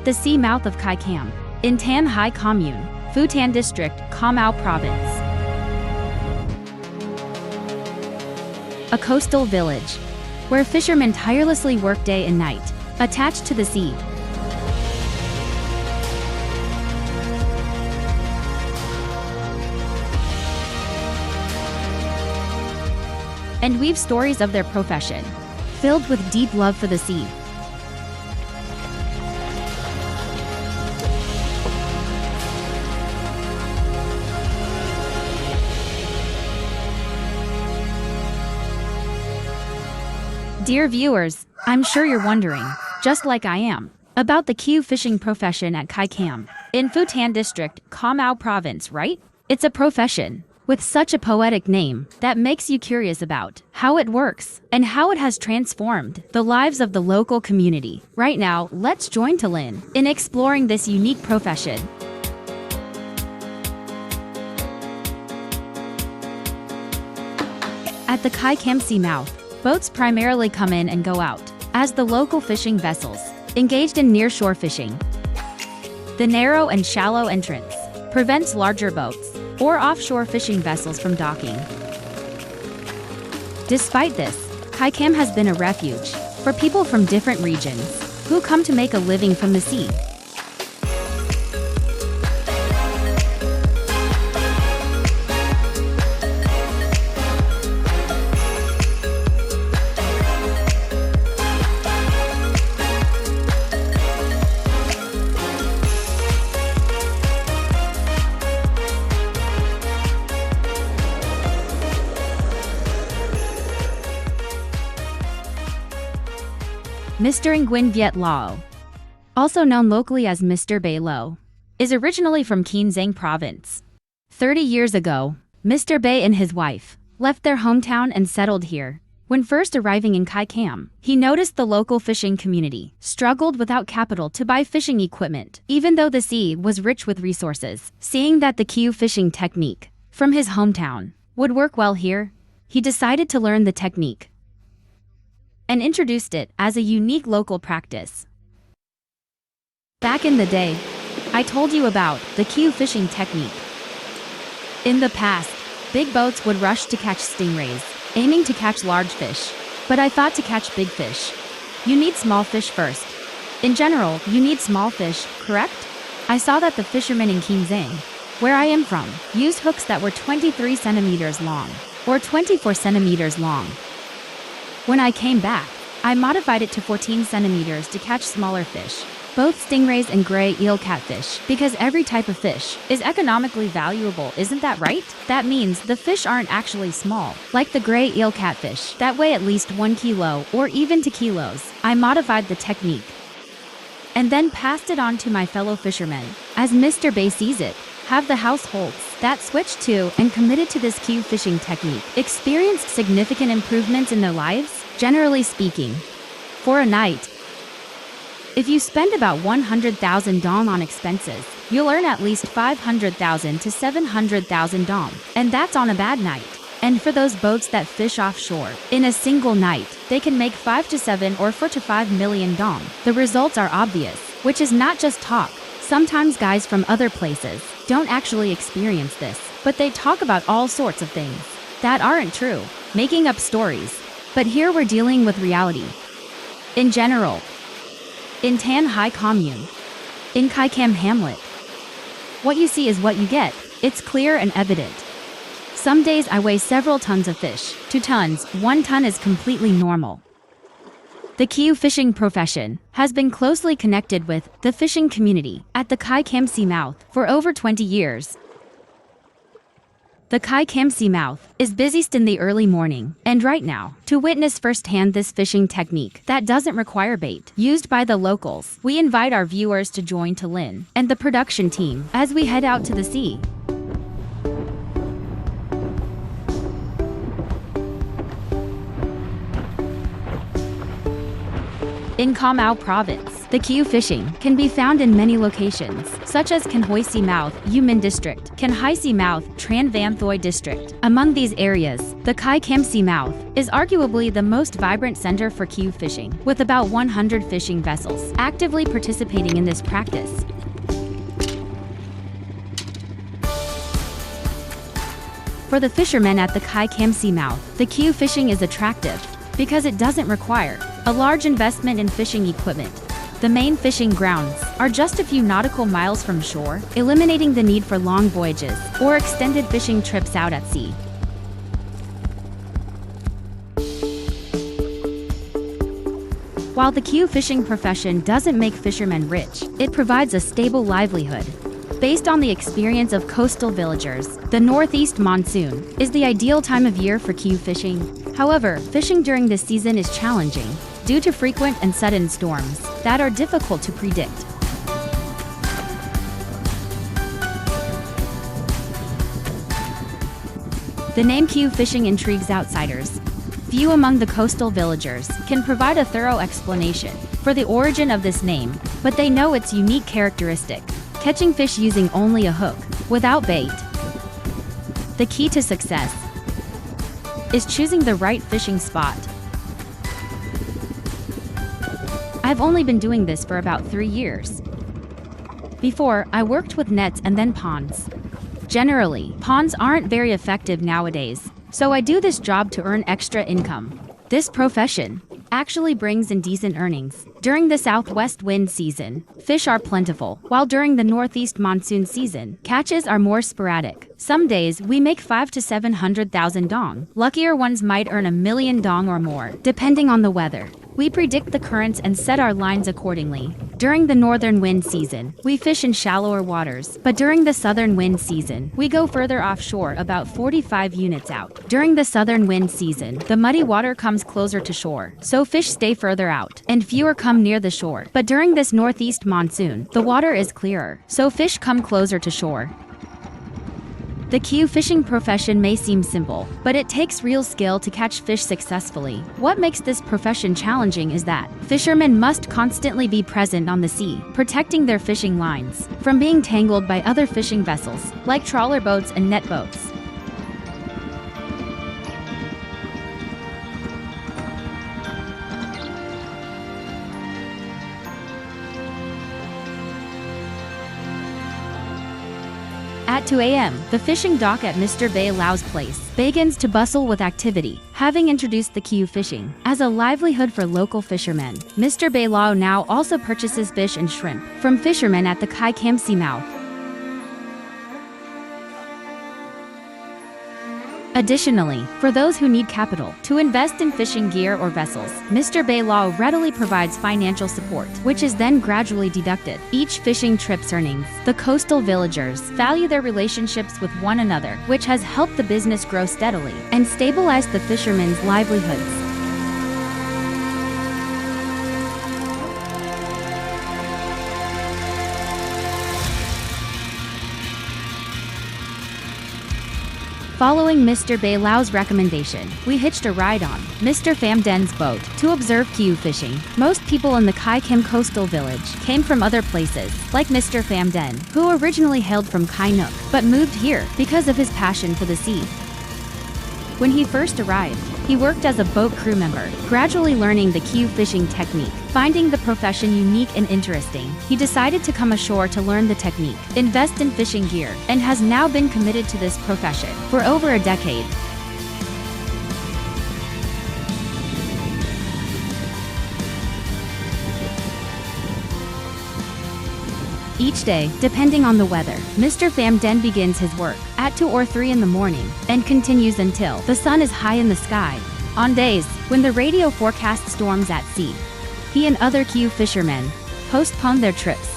at the sea mouth of Cai Cam, in Hai Commune, Phu Tan District, Khao Province. A coastal village, where fishermen tirelessly work day and night, attached to the sea. And weave stories of their profession, filled with deep love for the sea. Dear viewers, I'm sure you're wondering, just like I am, about the Kieu fishing profession at Cai Cam, in Phu Tan District, Khao Province, right? It's a profession with such a poetic name that makes you curious about how it works and how it has transformed the lives of the local community. Right now, let's join Lin in exploring this unique profession. At the Cai Cam sea mouth, boats primarily come in and go out as the local fishing vessels engaged in nearshore fishing. The narrow and shallow entrance prevents larger boats or offshore fishing vessels from docking. Despite this, Cai Cam has been a refuge for people from different regions who come to make a living from the sea. Mr. Nguyen Viet Lao, also known locally as Mr. Bay Lo, is originally from Kieu Giang Province. 30 years ago, Mr. Bay and his wife left their hometown and settled here. When first arriving in Cai Cam, he noticed the local fishing community struggled without capital to buy fishing equipment, even though the sea was rich with resources. Seeing that the Kieu fishing technique from his hometown would work well here, he decided to learn the technique and introduced it as a unique local practice. Back in the day, I told you about the Kieu fishing technique. In the past, big boats would rush to catch stingrays, aiming to catch large fish. But I thought to catch big fish, you need small fish first. In general, you need small fish, correct? I saw that the fishermen in Kieu Giang, where I am from, used hooks that were 23 centimeters long, or 24 centimeters long. When I came back, I modified it to 14 centimeters to catch smaller fish, both stingrays and gray eel catfish, because every type of fish is economically valuable, isn't that right? That means the fish aren't actually small, like the gray eel catfish, that weigh at least 1 kilo or even 2 kilos. I modified the technique and then passed it on to my fellow fishermen. As Mr. Bay sees it, have the households that switched to and committed to this Kieu fishing technique experienced significant improvements in their lives, generally speaking. For a night, if you spend about 100,000 dong on expenses, you'll earn at least 500,000 to 700,000 dong, and that's on a bad night. And for those boats that fish offshore, in a single night, they can make 5 to 7 or 4 to 5 million dong. The results are obvious, which is not just talk. Sometimes guys from other places don't actually experience this, but they talk about all sorts of things that aren't true, making up stories. But here we're dealing with reality. In general, in Hai Commune, in Cai Cam hamlet, what you see is what you get. It's clear and evident. Some days I weigh several tons of fish, 2 tons, 1 ton is completely normal. The Kieu fishing profession has been closely connected with the fishing community at the Cai Cam sea mouth for over 20 years. The Cai Cam sea mouth is busiest in the early morning, and right now, to witness firsthand this fishing technique that doesn't require bait used by the locals, we invite our viewers to join Lin and the production team as we head out to the sea. In Khao Province, The Kieu fishing can be found in many locations, such as Can Hoi Si Mouth, U Minh District, Can Hai Si Mouth, Tran Van Thoi District. Among these areas, the Cai Cam Si Mouth is arguably the most vibrant center for Kieu fishing, with about 100 fishing vessels actively participating in this practice. For the fishermen at the Cai Cam Si Mouth, the Kieu fishing is attractive because it doesn't require a large investment in fishing equipment. The main fishing grounds are just a few nautical miles from shore, eliminating the need for long voyages or extended fishing trips out at sea. While the Kieu fishing profession doesn't make fishermen rich, it provides a stable livelihood. Based on the experience of coastal villagers, the northeast monsoon is the ideal time of year for Kieu fishing. However, fishing during this season is challenging due to frequent and sudden storms that are difficult to predict. The name Kieu fishing intrigues outsiders. Few among the coastal villagers can provide a thorough explanation for the origin of this name, but they know its unique characteristic: catching fish using only a hook, without bait. The key to success is choosing the right fishing spot. I've only been doing this for about 3 years. Before, I worked with nets and then ponds. Generally, ponds aren't very effective nowadays, so I do this job to earn extra income. This profession actually brings in decent earnings. During the southwest wind season, fish are plentiful, while during the northeast monsoon season, catches are more sporadic. Some days, we make 500,000 to 700,000 dong. Luckier ones might earn 1 million dong or more, depending on the weather. We predict the currents and set our lines accordingly. During the northern wind season, we fish in shallower waters, but during the southern wind season, we go further offshore, about 45 units out. During the southern wind season, the muddy water comes closer to shore, so fish stay further out, and fewer come near the shore. But during this northeast monsoon, the water is clearer, so fish come closer to shore. The Kieu fishing profession may seem simple, but it takes real skill to catch fish successfully. What makes this profession challenging is that fishermen must constantly be present on the sea, protecting their fishing lines from being tangled by other fishing vessels, like trawler boats and net boats. At 2 a.m., the fishing dock at Mr. Bay Lau's place begins to bustle with activity. Having introduced the Kieu fishing as a livelihood for local fishermen, Mr. Bay Lau now also purchases fish and shrimp from fishermen at the Cai Cam Si Mouth. Additionally, for those who need capital to invest in fishing gear or vessels, Mr. Bay Lau readily provides financial support, which is then gradually deducted each fishing trip's earnings. The coastal villagers value their relationships with one another, which has helped the business grow steadily and stabilize the fishermen's livelihoods. Following Mr. Bay Lau's recommendation, we hitched a ride on Mr. Pham Den's boat to observe Kieu fishing. Most people in the Cai Cam coastal village came from other places, like Mr. Pham Den, who originally hailed from Kai Nook, but moved here because of his passion for the sea. When he first arrived, he worked as a boat crew member, gradually learning the Kieu fishing technique. Finding the profession unique and interesting, he decided to come ashore to learn the technique, invest in fishing gear, and has now been committed to this profession for over a decade. Each day, depending on the weather, Mr. Pham Den begins his work at 2 or 3 in the morning and continues until the sun is high in the sky. On days when the radio forecasts storms at sea, he and other Kieu fishermen postpone their trips.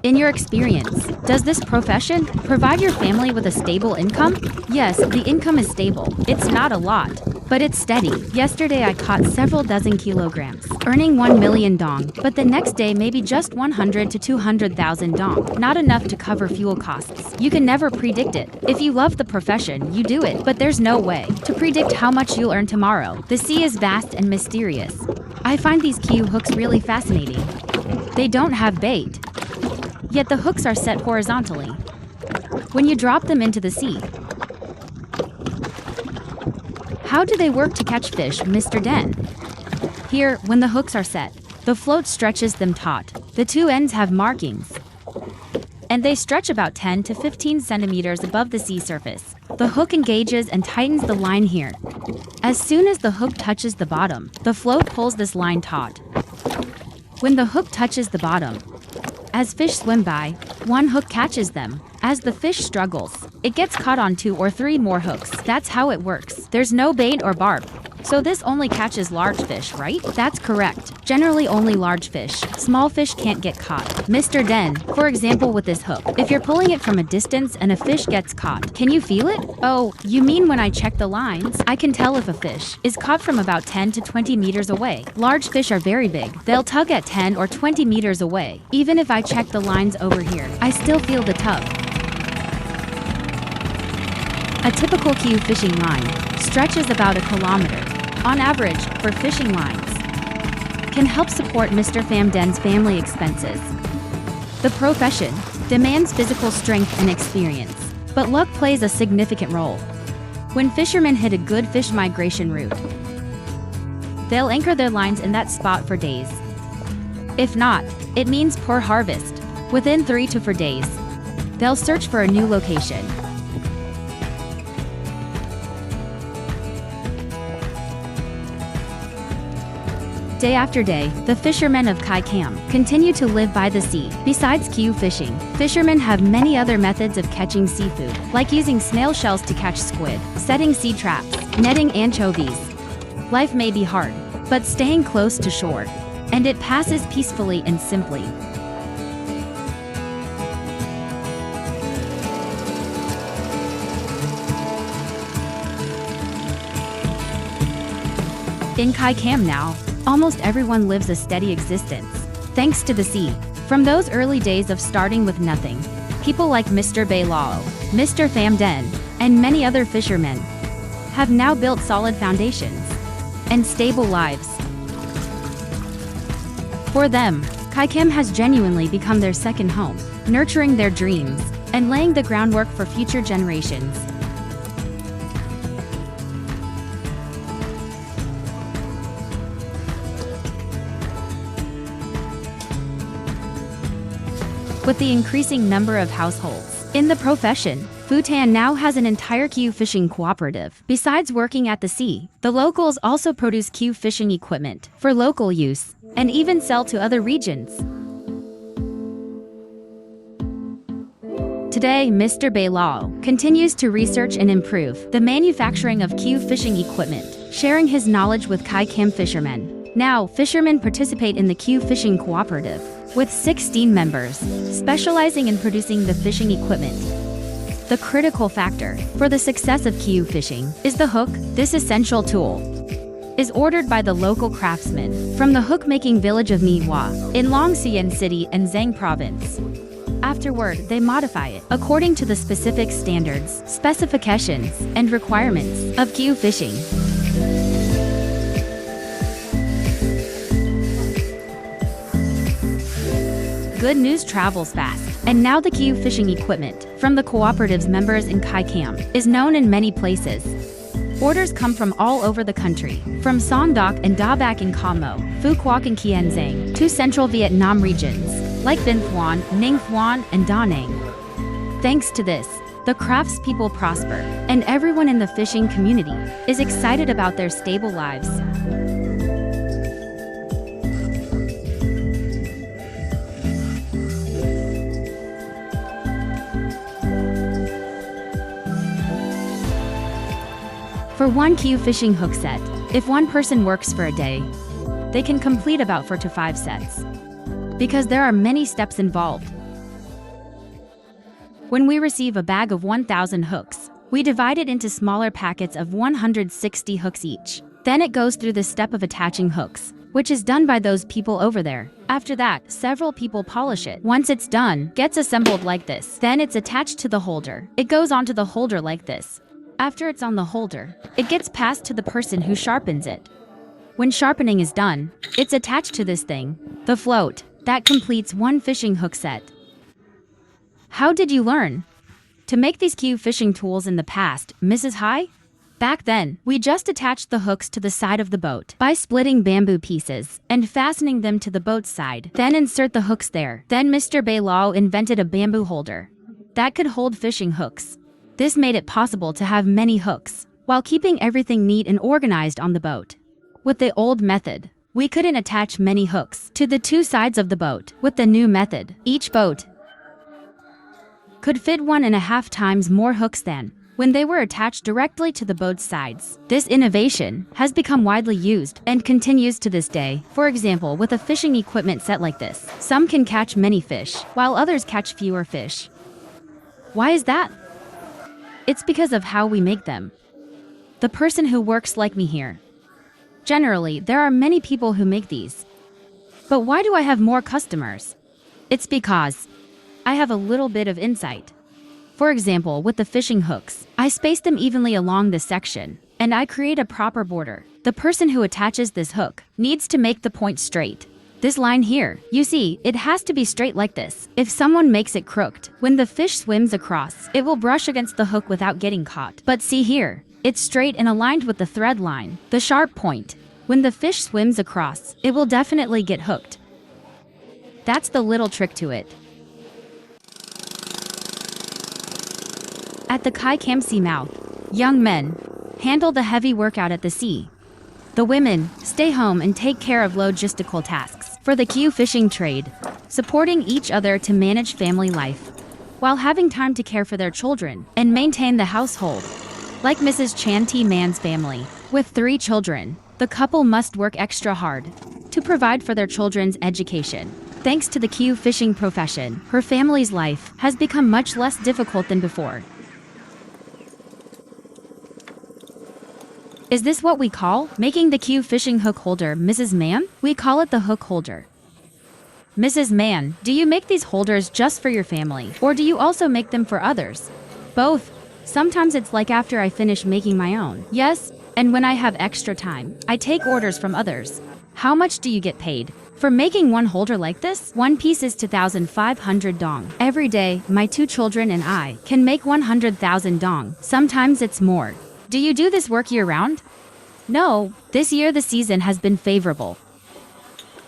In your experience, does this profession provide your family with a stable income? Yes, the income is stable. It's not a lot, but it's steady. Yesterday I caught several dozen kilograms earning 1 million dong, but the next day maybe just 100 to 200,000 dong, not enough to cover fuel costs. You can never predict it. If you love the profession, you do it, but there's no way to predict how much you'll earn tomorrow. The sea is vast and mysterious. I find these Kieu hooks really fascinating. They don't have bait, yet the hooks are set horizontally. When you drop them into the sea, how do they work to catch fish, Mr. Den? Here, when the hooks are set, the float stretches them taut. The two ends have markings, and they stretch about 10 to 15 centimeters above the sea surface. The hook engages and tightens the line here. As soon as the hook touches the bottom, the float pulls this line taut. When the hook touches the bottom, as fish swim by, one hook catches them. As the fish struggles, it gets caught on 2 or 3 more hooks. That's how it works. There's no bait or barb. So this only catches large fish, right? That's correct. Generally only large fish. Small fish can't get caught. Mr. Den, for example with this hook, if you're pulling it from a distance and a fish gets caught, can you feel it? Oh, you mean when I check the lines, I can tell if a fish is caught from about 10 to 20 meters away. Large fish are very big. They'll tug at 10 or 20 meters away. Even if I check the lines over here, I still feel the tug. A typical Kieu fishing line stretches about 1 kilometer, on average, for fishing lines, can help support Mr. Pham Den's family expenses. The profession demands physical strength and experience, but luck plays a significant role. When fishermen hit a good fish migration route, they'll anchor their lines in that spot for days. If not, it means poor harvest. Within 3 to 4 days, they'll search for a new location. Day after day, the fishermen of Cai Cam continue to live by the sea. Besides Kieu fishing, fishermen have many other methods of catching seafood, like using snail shells to catch squid, setting sea traps, netting anchovies. Life may be hard, but staying close to shore, and it passes peacefully and simply. In Cai Cam now, almost everyone lives a steady existence, thanks to the sea. From those early days of starting with nothing, people like Mr. Bay Lao, Mr. Pham Den, and many other fishermen have now built solid foundations and stable lives. For them, Cai Cam has genuinely become their second home, nurturing their dreams and laying the groundwork for future generations. With the increasing number of households in the profession, Phu Tan now has an entire Kieu fishing cooperative. Besides working at the sea, the locals also produce Kieu fishing equipment for local use and even sell to other regions. Today, Mr. Bay Lao continues to research and improve the manufacturing of Kieu fishing equipment, sharing his knowledge with Cai Cam fishermen. Now, fishermen participate in the Kieu fishing cooperative with 16 members, specializing in producing the fishing equipment. The critical factor for the success of Kieu fishing is the hook. This essential tool is ordered by the local craftsmen from the hook-making village of Mi Hoa in Long Xien City and Giang Province. Afterward, they modify it according to the specific standards, specifications, and requirements of Kieu fishing. Good news travels fast, and now the Kieu fishing equipment from the cooperative's members in Cai Cam is known in many places. Orders come from all over the country, from Son Doc and Da Bac in Camo, Phuoc and Kieu Giang, to central Vietnam regions, like Vinh Phuon, Ninh Thuan, and Da Nang. Thanks to this, the craftspeople prosper, and everyone in the fishing community is excited about their stable lives. For one Kieu fishing hook set, if one person works for a day, they can complete about 4 to 5 sets, because there are many steps involved. When we receive a bag of 1,000 hooks, we divide it into smaller packets of 160 hooks each. Then it goes through the step of attaching hooks, which is done by those people over there. After that, several people polish it. Once it's done, gets assembled like this. Then it's attached to the holder. It goes onto the holder like this. After it's on the holder, it gets passed to the person who sharpens it. When sharpening is done, it's attached to this thing, the float, that completes one fishing hook set. How did you learn to make these Kieu fishing tools in the past, Mrs. Hai? Back then, we just attached the hooks to the side of the boat by splitting bamboo pieces and fastening them to the boat's side. Then insert the hooks there. Then Mr. Bai Lao invented a bamboo holder that could hold fishing hooks. This made it possible to have many hooks while keeping everything neat and organized on the boat. With the old method, we couldn't attach many hooks to the two sides of the boat. With the new method, each boat could fit 1.5 times more hooks than when they were attached directly to the boat's sides. This innovation has become widely used and continues to this day. For example, with a fishing equipment set like this, some can catch many fish, while others catch fewer fish. Why is that? It's because of how we make them. The person who works like me here. Generally, there are many people who make these. But why do I have more customers? It's because I have a little bit of insight. For example, with the fishing hooks, I space them evenly along this section, and I create a proper border. The person who attaches this hook needs to make the point straight. This line here, you see, it has to be straight like this. If someone makes it crooked, when the fish swims across, it will brush against the hook without getting caught. But see here, it's straight and aligned with the thread line, the sharp point. When the fish swims across, it will definitely get hooked. That's the little trick to it. At the Cai Cam sea mouth, young men handle the heavy workout at the sea. The women stay home and take care of logistical tasks for the Kieu fishing trade, supporting each other to manage family life, while having time to care for their children and maintain the household. Like Mrs. Chan T Man's family, with 3 children, the couple must work extra hard to provide for their children's education. Thanks to the Kieu fishing profession, her family's life has become much less difficult than before. Is this what we call making the Kieu fishing hook holder, Mrs. Man? We call it the hook holder. Mrs. Man, do you make these holders just for your family, or do you also make them for others? Both. Sometimes it's like after I finish making my own. Yes, and when I have extra time, I take orders from others. How much do you get paid for making one holder like this? One piece is 2,500 dong. Every day, my 2 children and I can make 100,000 dong. Sometimes it's more. Do you do this work year-round? No, this year the season has been favorable.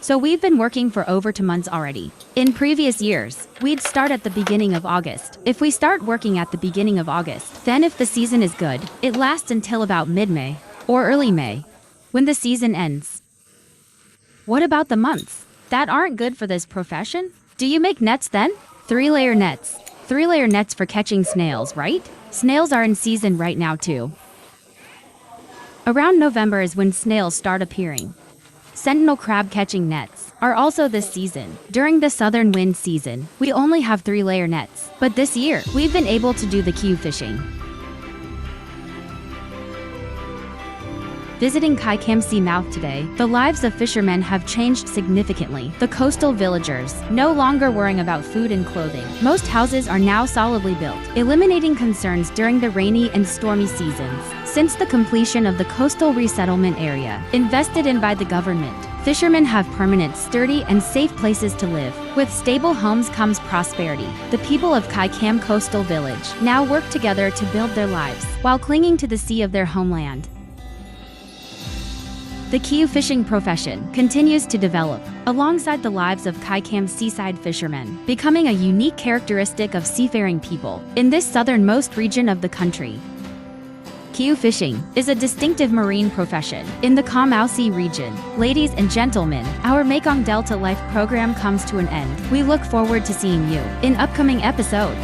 So we've been working for over 2 months already. In previous years, we'd start at the beginning of August. If we start working at the beginning of August, then if the season is good, it lasts until about mid-May or early May, when the season ends. What about the months that aren't good for this profession? Do you make nets then? 3-layer nets. 3-layer nets for catching snails, right? Snails are in season right now too. Around November is when snails start appearing. Sentinel crab catching nets are also this season. During the southern wind season, we only have 3-layer nets. But this year, we've been able to do the Kieu fishing. Visiting Cai Cam sea mouth today, the lives of fishermen have changed significantly. The coastal villagers no longer worrying about food and clothing. Most houses are now solidly built, eliminating concerns during the rainy and stormy seasons. Since the completion of the coastal resettlement area, invested in by the government, fishermen have permanent, sturdy, and safe places to live. With stable homes comes prosperity. The people of Cai Cam coastal village now work together to build their lives, while clinging to the sea of their homeland. The Kieu fishing profession continues to develop alongside the lives of Cai Cam seaside fishermen, becoming a unique characteristic of seafaring people in this southernmost region of the country. Kieu fishing is a distinctive marine profession in the Cam Sea region. Ladies and gentlemen, our Mekong Delta Life program comes to an end. We look forward to seeing you in upcoming episodes.